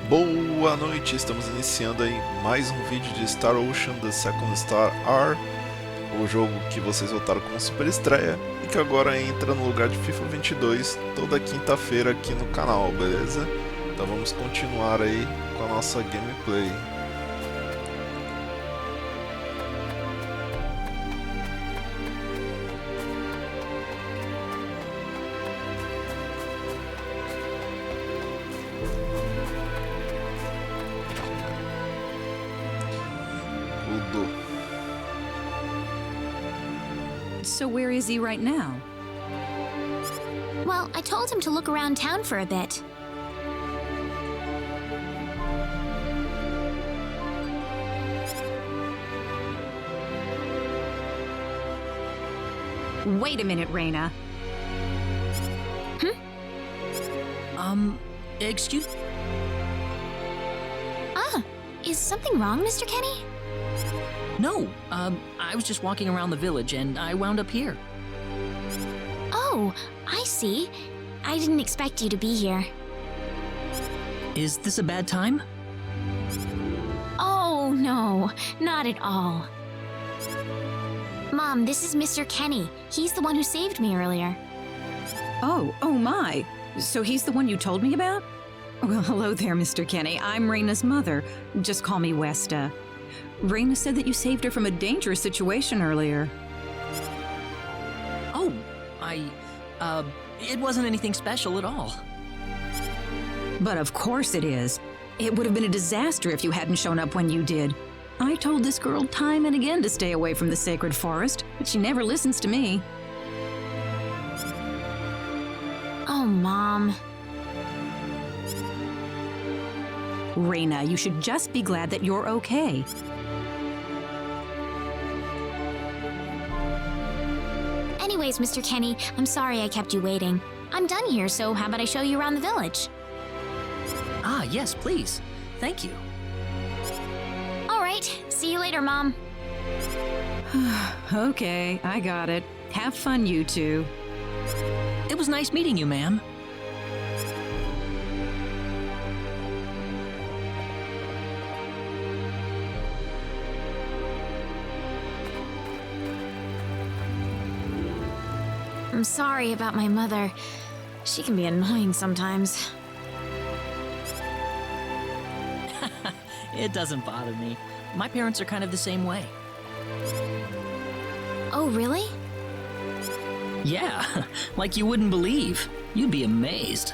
Boa noite, estamos iniciando aí mais um vídeo de Star Ocean The Second Star R, o jogo que vocês votaram como super estreia e que agora entra no lugar de FIFA 22 toda quinta-feira aqui no canal, beleza? Então vamos continuar aí com a nossa gameplay. So where is he right now? Well, I told him to look around town for a bit. Wait a minute, Raina. Excuse... Is something wrong, Mr. Kenny? No, I was just walking around the village and I wound up here. Oh, I see. I didn't expect you to be here. Is this a bad time? Oh, no, not at all. Mom, this is Mr. Kenny. He's the one who saved me earlier. Oh my. So he's the one you told me about? Well, hello there, Mr. Kenny. I'm Raina's mother. Just call me Westa. Raina said that you saved her from a dangerous situation earlier. Oh, it wasn't anything special at all. But of course it is. It would have been a disaster if you hadn't shown up when you did. I told this girl time and again to stay away from the sacred forest, but she never listens to me. Oh, Mom. Raina, you should just be glad that you're okay. Anyways, Mr. Kenny, I'm sorry I kept you waiting. I'm done here, so how about I show you around the village? Ah, yes, please. Thank you. All right, see you later, Mom. Okay, I got it. Have fun, you two. It was nice meeting you, ma'am. I'm sorry about my mother. She can be annoying sometimes. It doesn't bother me. My parents are kind of the same way. Oh, really? Yeah, like you wouldn't believe. You'd be amazed.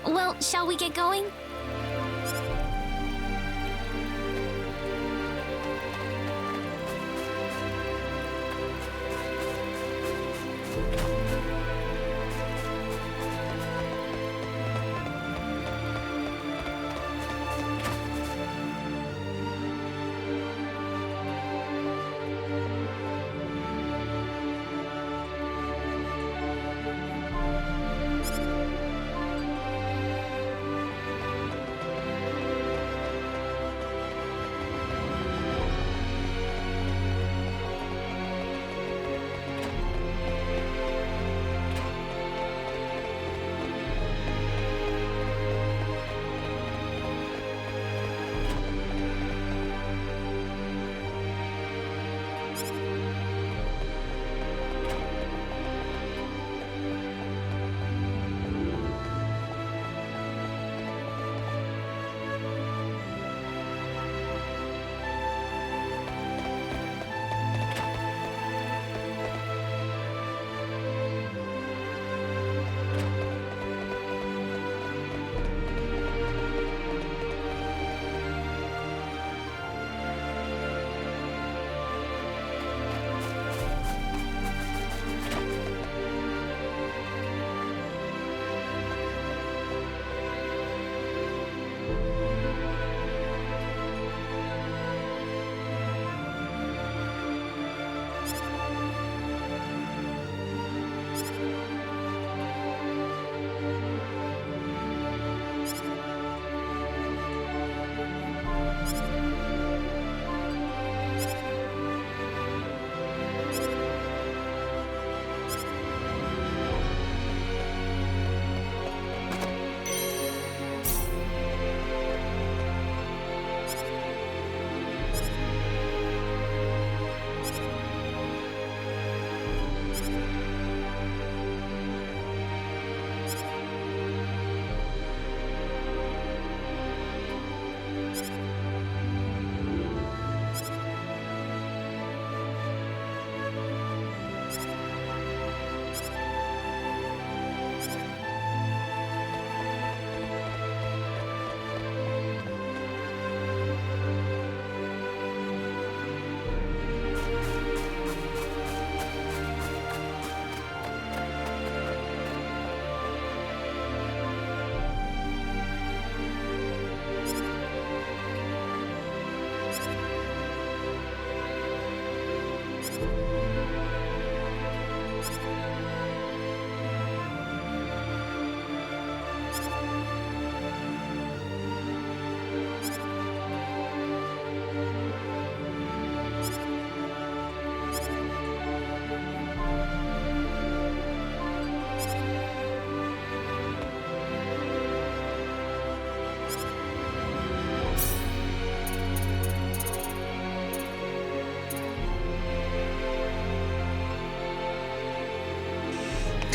Well, shall we get going?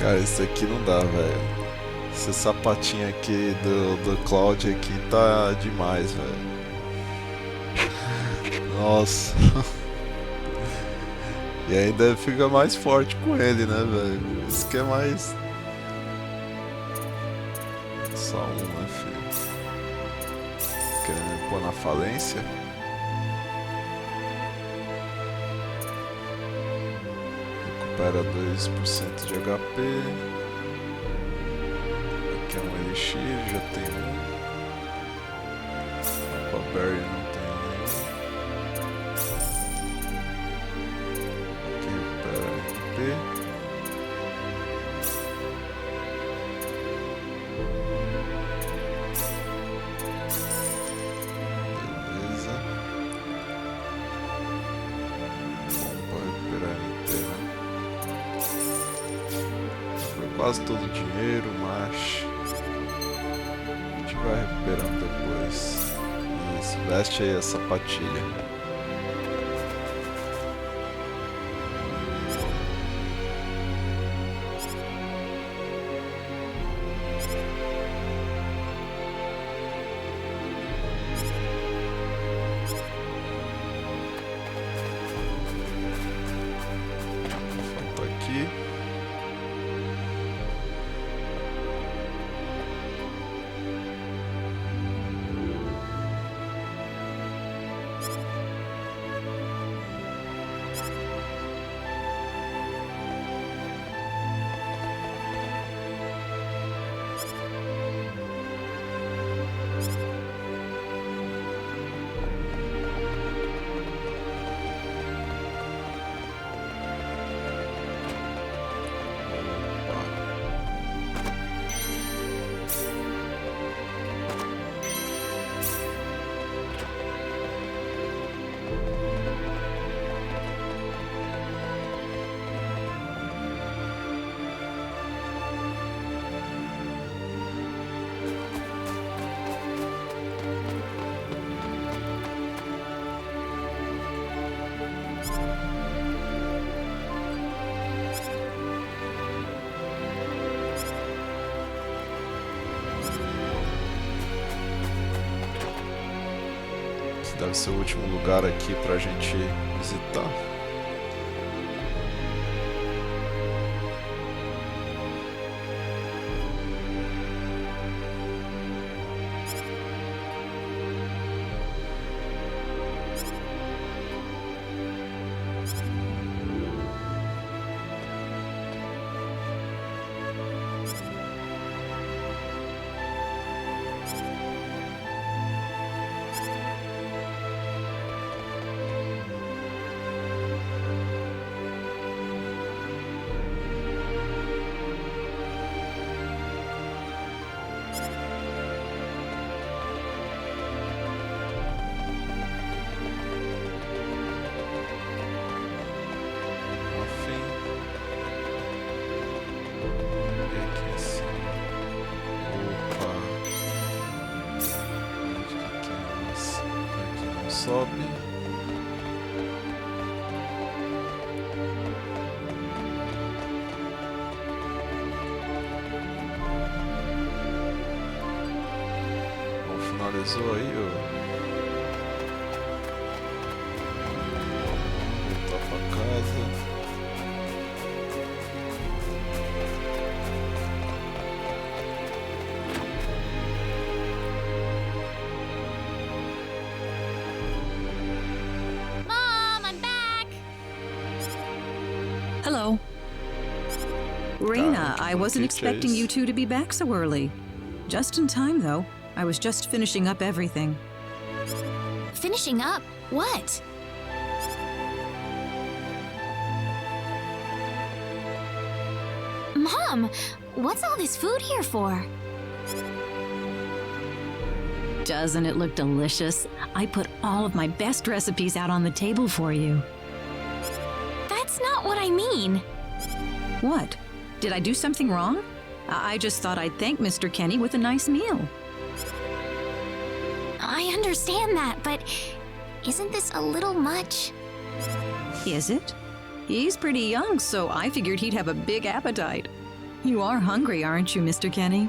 Cara, isso aqui não dá, velho. Esse sapatinho aqui do Cloud aqui tá demais, velho. Nossa. E ainda fica mais forte com ele, né, velho? Isso que é mais... Só um, né, filho? Querendo me pôr na falência? Recupera 2% de HP. Aqui é um Elixir, já tem um. Aquaberry não tem nenhum. Aqui recupera MP. Beleza. Bom para recuperar MP, né? Foi quase todo o dinheiro, mas a gente vai recuperando depois. Isso, veste aí a sapatilha. Falta aqui. Esse deve ser o último lugar aqui pra gente visitar. Sobe. Bom, finalizou aí, ó. Voltar pra casa. Hello. Raina, Tá, I wasn't expecting Chase. you two to be back so early. Just in time, though. I was just finishing up everything. Finishing up? What? Mom, what's all this food here for? Doesn't it look delicious? I put all of my best recipes out on the table for you. That's not what I mean. What? Did I do something wrong? I just thought I'd thank Mr. Kenny with a nice meal. I understand that, but isn't this a little much? Is it? He's pretty young, so I figured he'd have a big appetite. You are hungry, aren't you, Mr. Kenny?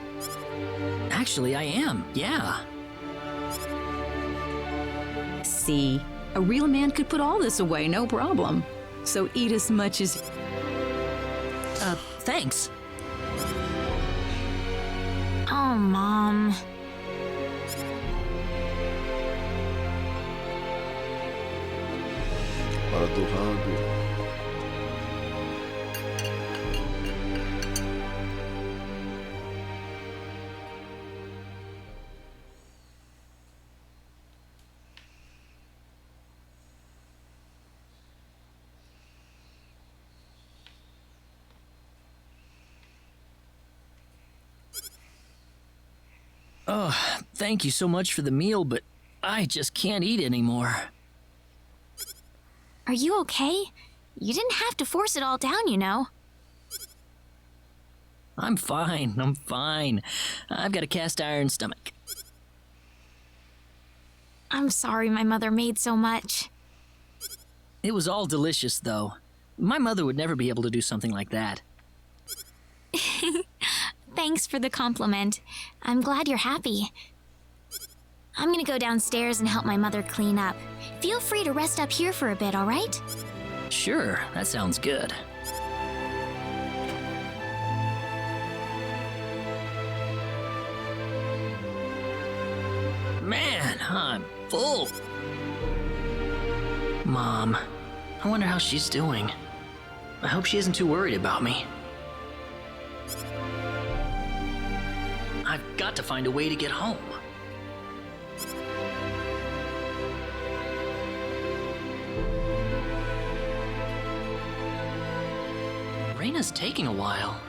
Actually, I am, yeah. See, a real man could put all this away, no problem. So eat as much as... Thanks. Oh, Mom. Hora do rango. Oh, thank you so much for the meal, but I just can't eat anymore. Are you okay? You didn't have to force it all down, you know. I'm fine. I've got a cast iron stomach. I'm sorry my mother made so much. It was all delicious, though. My mother would never be able to do something like that. Thanks for the compliment. I'm glad you're happy. I'm gonna go downstairs and help my mother clean up. Feel free to rest up here for a bit, all right? Sure, that sounds good. Man, I'm full. Mom, I wonder how she's doing. I hope she isn't too worried about me. I've got to find a way to get home. Raina's taking a while.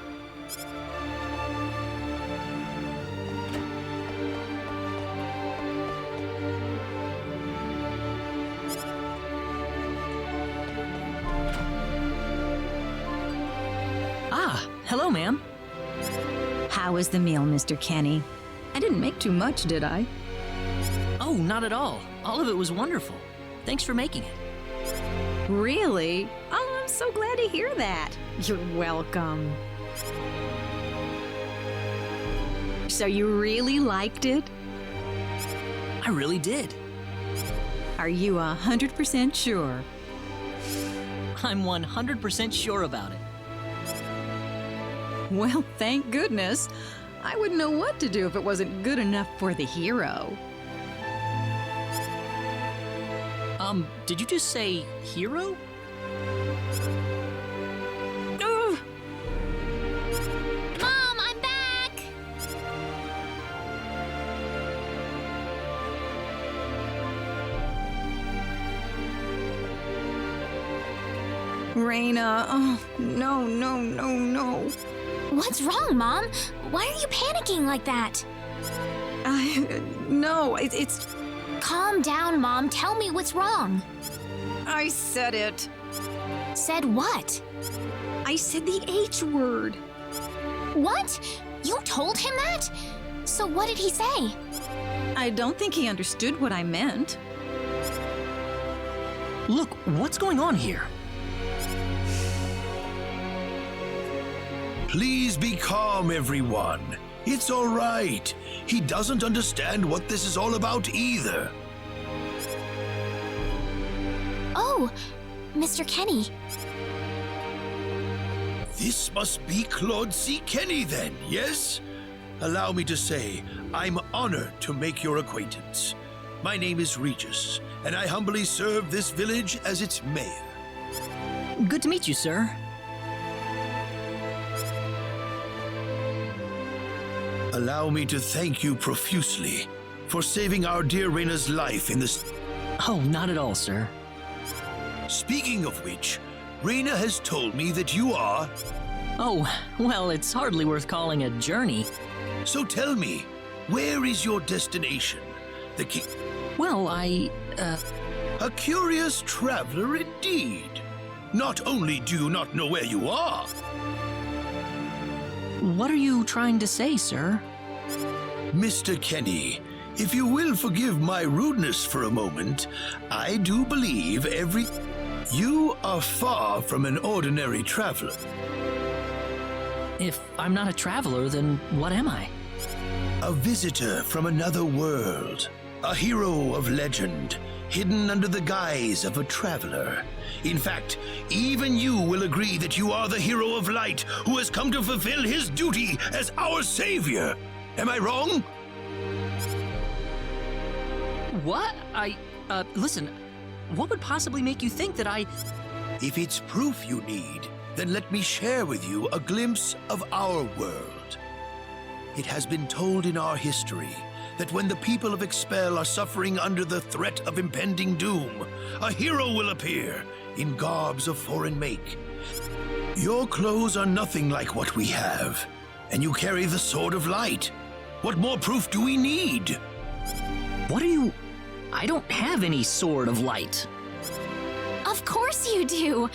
Ah, hello, ma'am. How was the meal, Mr. Kenny? I didn't make too much, did I? Oh, not at all. All of it was wonderful. Thanks for making it. Really? Oh, I'm so glad to hear that. You're welcome. So you really liked it? I really did. Are you 100% sure? I'm 100% sure about it. Well, thank goodness. I wouldn't know what to do if it wasn't good enough for the hero. Did you just say hero? Ugh. Mom, I'm back! Raina, oh, no. What's wrong, Mom? Why are you panicking like that? No, it's... Calm down, Mom. Tell me what's wrong. I said it. Said what? I said the H word. What? You told him that? So what did he say? I don't think he understood what I meant. Look, what's going on here? Please be calm, everyone. It's all right. He doesn't understand what this is all about either. Oh, Mr. Kenny. This must be Claude C. Kenny then, yes? Allow me to say, I'm honored to make your acquaintance. My name is Regis, and I humbly serve this village as its mayor. Good to meet you, sir. Allow me to thank you profusely for saving our dear Raina's life in this... Oh, not at all, sir. Speaking of which, Raina has told me that you are... Oh, well, it's hardly worth calling a journey. So tell me, where is your destination? The king... Well, A curious traveler indeed. Not only do you not know where you are... What are you trying to say, sir? Mr. Kenny, if you will forgive my rudeness for a moment, I do believe you are far from an ordinary traveler. If I'm not a traveler, then what am I? A visitor from another world. A hero of legend, hidden under the guise of a traveler. In fact, even you will agree that you are the hero of light who has come to fulfill his duty as our savior. Am I wrong? What? Listen, what would possibly make you think that I... If it's proof you need, then let me share with you a glimpse of our world. It has been told in our history that when the people of Expel are suffering under the threat of impending doom, a hero will appear in garbs of foreign make. Your clothes are nothing like what we have, and you carry the Sword of Light. What more proof do we need? What are you... I don't have any Sword of Light. Of course you do!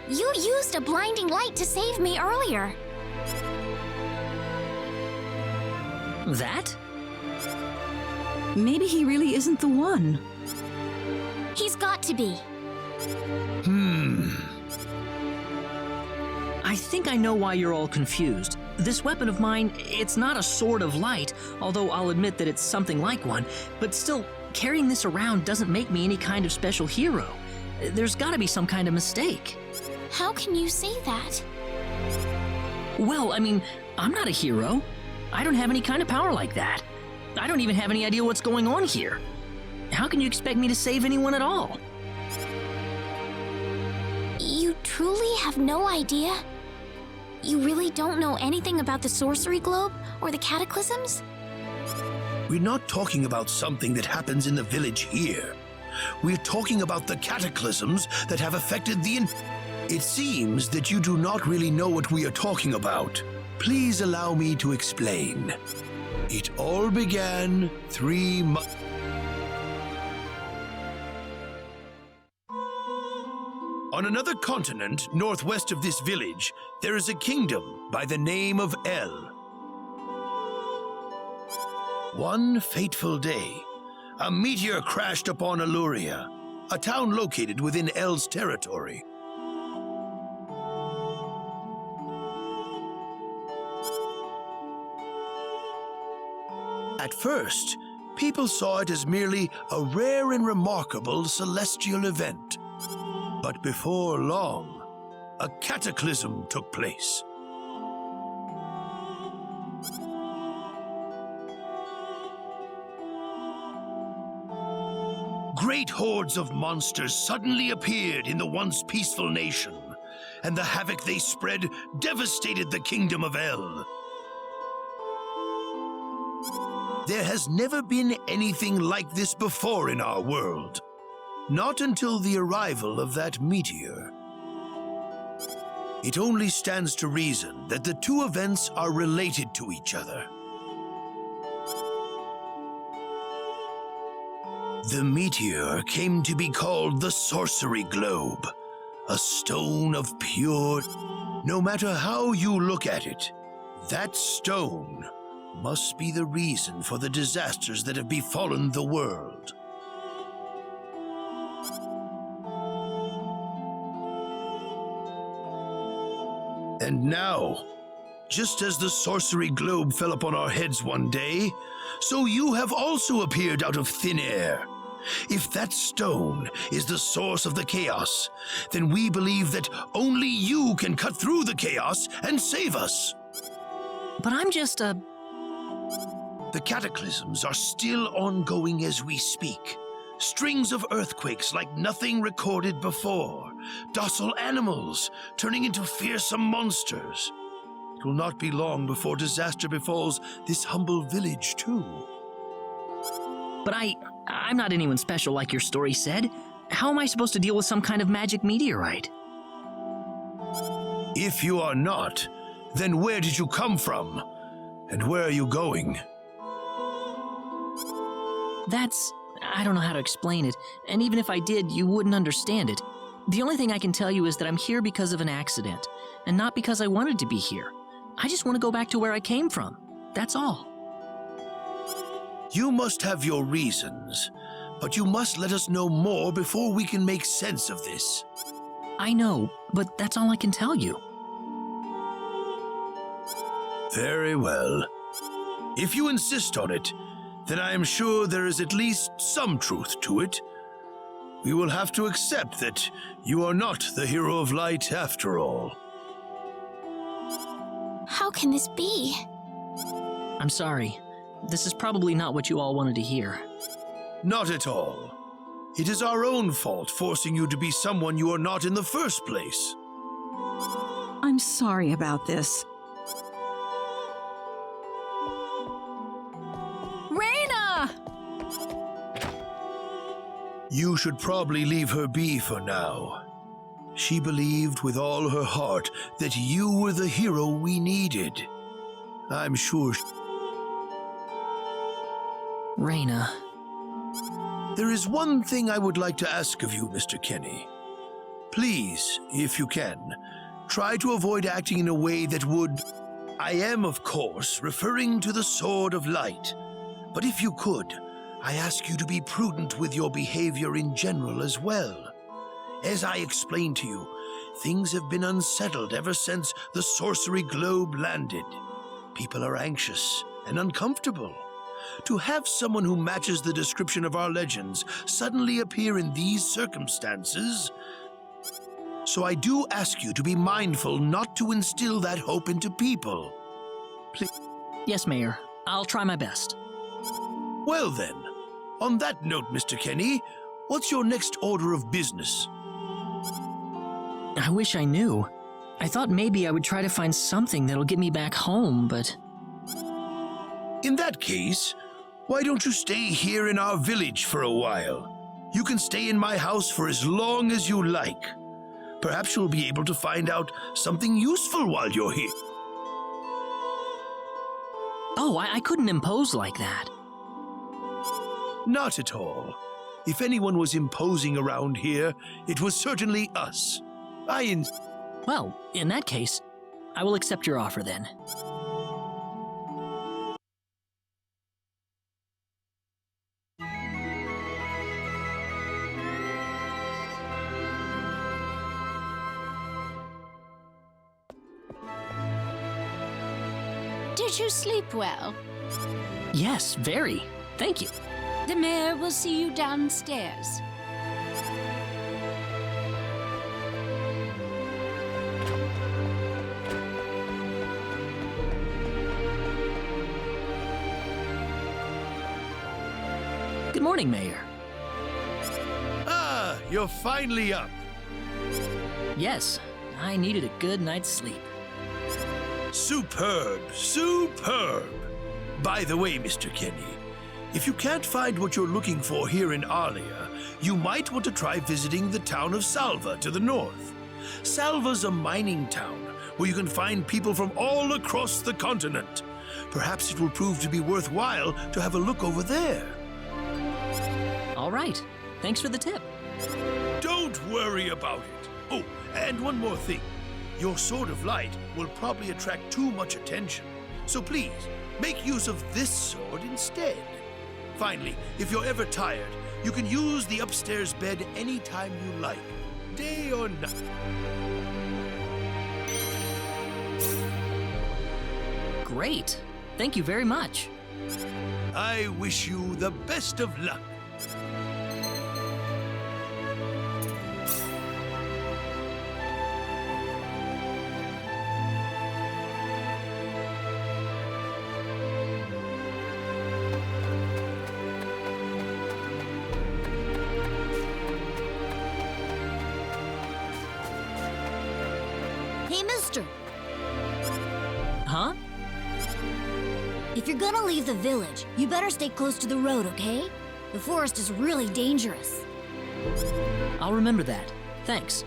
You used a blinding light to save me earlier. That? Maybe he really isn't the one. He's got to be. I think I know why you're all confused. This weapon of mine, it's not a sword of light, although I'll admit that it's something like one, but still, carrying this around doesn't make me any kind of special hero. There's gotta be some kind of mistake. How can you say that? Well, I mean, I'm not a hero. I don't have any kind of power like that. I don't even have any idea what's going on here. How can you expect me to save anyone at all? You truly have no idea? You really don't know anything about the sorcery globe or the cataclysms? We're not talking about something that happens in the village here. We're talking about the cataclysms that have affected the... It seems that you do not really know what we are talking about. Please allow me to explain. It all began 3 months... On another continent, northwest of this village, there is a kingdom by the name of El. One fateful day, a meteor crashed upon Aluria, a town located within El's territory. At first, people saw it as merely a rare and remarkable celestial event. But before long, a cataclysm took place. Great hordes of monsters suddenly appeared in the once peaceful nation, and the havoc they spread devastated the kingdom of El. There has never been anything like this before in our world. Not until the arrival of that meteor. It only stands to reason that the two events are related to each other. The meteor came to be called the Sorcery Globe, a stone of pure... No matter how you look at it, that stone must be the reason for the disasters that have befallen the world. And now, just as the sorcery globe fell upon our heads one day, so you have also appeared out of thin air. If that stone is the source of the chaos, then we believe that only you can cut through the chaos and save us. But I'm just a... The cataclysms are still ongoing as we speak. Strings of earthquakes like nothing recorded before. Docile animals turning into fearsome monsters. It will not be long before disaster befalls this humble village, too. But I'm not anyone special like your story said. How am I supposed to deal with some kind of magic meteorite? If you are not, then where did you come from? And where are you going? I don't know how to explain it, and even if I did, you wouldn't understand it. The only thing I can tell you is that I'm here because of an accident, and not because I wanted to be here. I just want to go back to where I came from. That's all. You must have your reasons, but you must let us know more before we can make sense of this. I know, but that's all I can tell you. Very well. If you insist on it, then I am sure there is at least some truth to it. We will have to accept that you are not the hero of light after all. How can this be? I'm sorry. This is probably not what you all wanted to hear. Not at all. It is our own fault forcing you to be someone you are not in the first place. I'm sorry about this. Raina! You should probably leave her be for now. She believed with all her heart that you were the hero we needed. I'm sure. Raina. There is one thing I would like to ask of you, Mr. Kenny. Please, if you can, try to avoid acting in a way that would... I am, of course, referring to the Sword of Light. But if you could, I ask you to be prudent with your behavior in general as well. As I explained to you, things have been unsettled ever since the sorcery globe landed. People are anxious and uncomfortable. To have someone who matches the description of our legends suddenly appear in these circumstances... So I do ask you to be mindful not to instill that hope into people. Please. Yes, Mayor. I'll try my best. Well then, on that note, Mr. Kenny, what's your next order of business? I wish I knew. I thought maybe I would try to find something that'll get me back home, but... In that case, why don't you stay here in our village for a while? You can stay in my house for as long as you like. Perhaps you'll be able to find out something useful while you're here. Oh, I couldn't impose like that. Not at all. If anyone was imposing around here, it was certainly us. Well, in that case, I will accept your offer then. Did you sleep well? Yes, very. Thank you. The mayor will see you downstairs. Good morning, Mayor. Ah, you're finally up. Yes, I needed a good night's sleep. Superb, superb. By the way, Mr. Kenny, if you can't find what you're looking for here in Arlia, you might want to try visiting the town of Salva to the north. Salva's a mining town where you can find people from all across the continent. Perhaps it will prove to be worthwhile to have a look over there. All right. Thanks for the tip. Don't worry about it. Oh, and one more thing. Your Sword of Light will probably attract too much attention. So please, make use of this sword instead. Finally, if you're ever tired, you can use the upstairs bed anytime you like, day or night. Great. Thank you very much. I wish you the best of luck. Hey, mister, Huh? if you're gonna leave the village, you better stay close to the road, okay? The forest is really dangerous. I'll remember that. Thanks.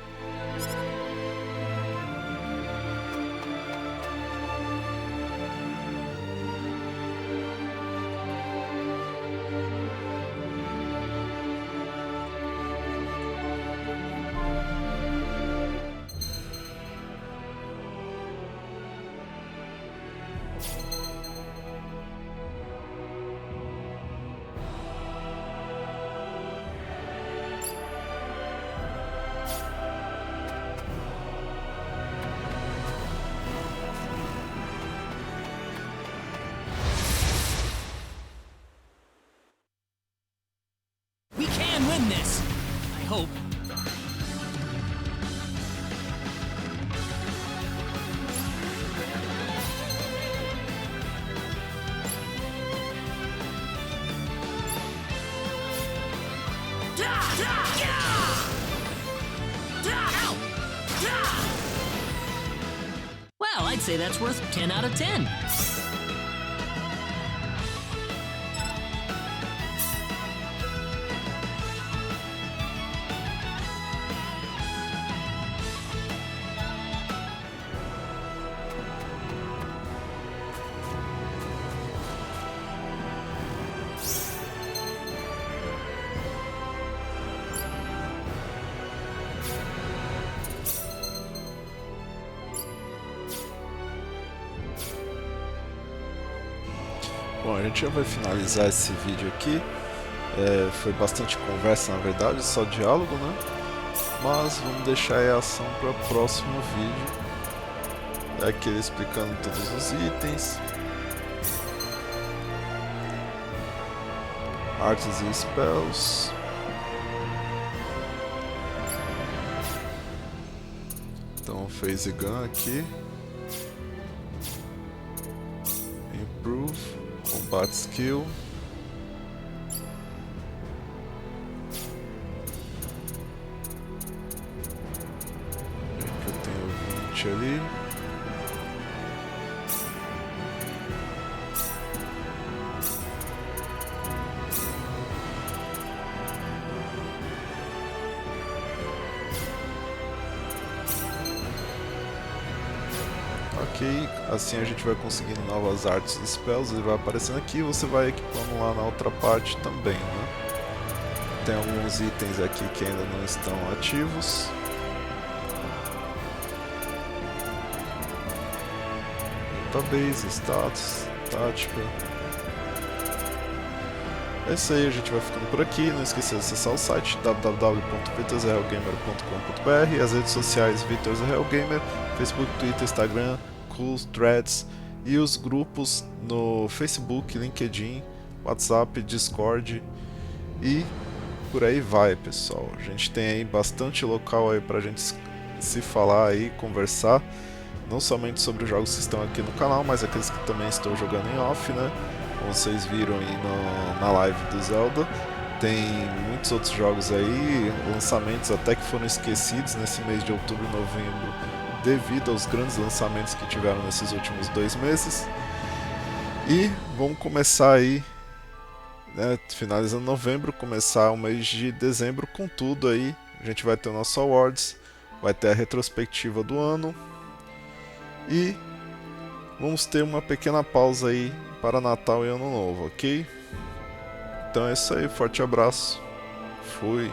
win this. I hope. Well, I'd say that's worth 10 out of 10. Bom, a gente já vai finalizar esse vídeo aqui. Foi bastante conversa, na verdade, só diálogo, né? Mas vamos deixar a ação para o próximo vídeo. É aquele explicando todos os itens, artes e spells. Então, phase gun aqui. Improve. Combat skill. Eu tenho 20 ali. Ok, assim a gente vai conseguindo novas artes e spells, ele vai aparecendo aqui e você vai equipando lá na outra parte também, né? Tem alguns itens aqui que ainda não estão ativos. Database, status, tática. É isso aí, a gente vai ficando por aqui. Não esqueça de acessar o site www.vitorsrealgamer.com.br, as redes sociais vitorsrealgamer, Facebook, Twitter, Instagram, Threads e os grupos no Facebook, LinkedIn, WhatsApp, Discord e por aí vai, pessoal. A gente tem aí bastante local aí pra gente se falar aí, conversar, não somente sobre os jogos que estão aqui no canal, mas aqueles que também estou jogando em off, né? Como vocês viram aí na live do Zelda. Tem muitos outros jogos aí, lançamentos até que foram esquecidos nesse mês de outubro e novembro, devido aos grandes lançamentos que tiveram nesses últimos 2 meses. E vamos começar aí, né, finalizando novembro, começar o mês de dezembro com tudo aí. A gente vai ter o nosso Awards, vai ter a retrospectiva do ano e vamos ter uma pequena pausa aí para Natal e Ano Novo, ok? Então é isso aí, forte abraço, fui!